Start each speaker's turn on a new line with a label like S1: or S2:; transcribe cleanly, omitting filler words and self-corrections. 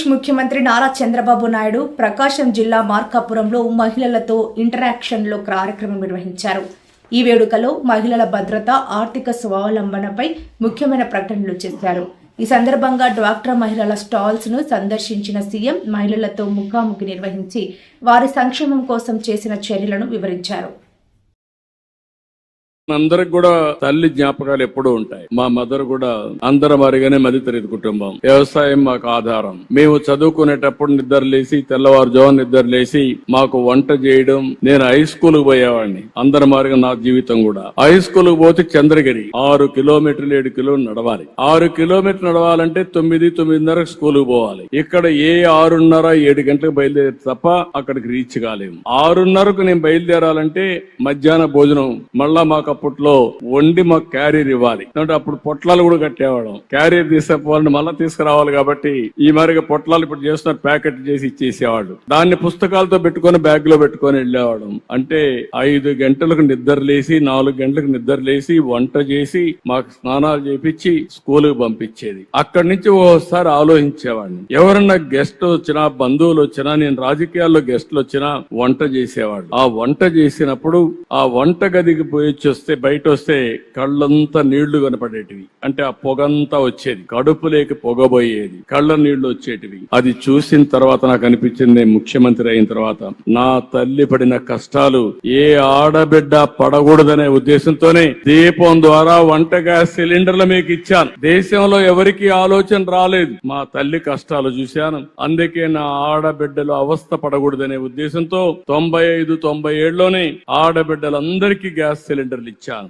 S1: ఆంధ్రప్రదేశ్ ముఖ్యమంత్రి నారా చంద్రబాబు నాయుడు ప్రకాశం జిల్లా మార్కాపురంలో మహిళలతో ఇంటరాక్షన్లో కార్యక్రమం నిర్వహించారు. ఈ వేడుకలో మహిళల భద్రత, ఆర్థిక స్వావలంబనపై ముఖ్యమైన ప్రకటనలు చేశారు. ఈ సందర్భంగా డ్వాక్రా మహిళల స్టాల్స్ ను సందర్శించిన సీఎం మహిళలతో ముఖాముఖి నిర్వహించి వారి సంక్షేమం కోసం చేసిన చర్యలను వివరించారు.
S2: అందరికి కూడా తల్లి జ్ఞాపకాలు ఎప్పుడూ ఉంటాయి. మా మదర్ కూడా అందరం వారిగానే మధ్యతరగతి కుటుంబం. వ్యవసాయం మాకు ఆధారం. మేము చదువుకునేటప్పుడు నిద్రలేసి తెల్లవారుజామున నిద్రలేసి మాకు వంట చేయడం. నేను హై స్కూల్ కు పోయేవాడిని. అందరం మారిగా నా జీవితం కూడా. హై స్కూల్ కు పోతే చంద్రగిరి 6 కిలోమీటర్లు 7 కిలోమీటర్లు నడవాలి. 6 కిలోమీటర్లు నడవాలంటే 9-9:30 స్కూల్ కు పోవాలి. ఇక్కడ ఏ 6:30-7 గంటలకు బయలుదేరి తప్ప అక్కడికి రీచ్ కాలేము. 6:30కు నేను బయలుదేరాలంటే మధ్యాహ్న భోజనం మళ్ళా మాకు అప్పట్లో వండి మాకు క్యారియర్ ఇవ్వాలి. అప్పుడు పొట్లాలు కూడా కట్టేవాళ్ళం. క్యారియర్ తీసుకుపోవాలని మళ్ళీ తీసుకురావాలి కాబట్టి ఈ మరిగా పొట్లాలు ఇప్పుడు చేస్తున్న ప్యాకెట్ చేసి ఇచ్చేసేవాడు. దాన్ని పుస్తకాలతో పెట్టుకుని బ్యాగ్ లో పెట్టుకుని వెళ్ళేవాళ్ళం. అంటే 5 గంటలకు నిద్రలేసి 4 గంటలకు నిద్రలేసి వంట చేసి మాకు స్నానాలు చేపించి స్కూల్ కు పంపించేది. అక్కడి నుంచి ఓసారి ఆలోచించేవాడిని, ఎవరన్నా గెస్ట్ వచ్చినా బంధువులు వచ్చినా, నేను రాజకీయాల్లో గెస్ట్లు వచ్చినా వంట చేసేవాడు. ఆ వంట చేసినప్పుడు ఆ వంట గదికి పోయి బయట వస్తే కళ్ళంతా నీళ్లు కనపడేటివి. అంటే ఆ పొగంతా వచ్చేది, కడుపులేకి పొగబోయేది, కళ్ళ నీళ్లు వచ్చేటివి. అది చూసిన తర్వాత నాకు అనిపించింది, ముఖ్యమంత్రి అయిన తర్వాత నా తల్లి పడిన కష్టాలు ఏ ఆడబిడ్డ పడకూడదనే ఉద్దేశంతోనే దీపం ద్వారా వంట గ్యాస్ సిలిండర్లు మీకు ఇచ్చాను. దేశంలో ఎవరికి ఆలోచన రాలేదు. మా తల్లి కష్టాలు చూశాను. అందుకే నా ఆడబిడ్డలు అవస్థ పడకూడదనే ఉద్దేశంతో 95-97లోనే ఆడబిడ్డలందరికీ గ్యాస్ సిలిండర్లు ఇచ్చాను.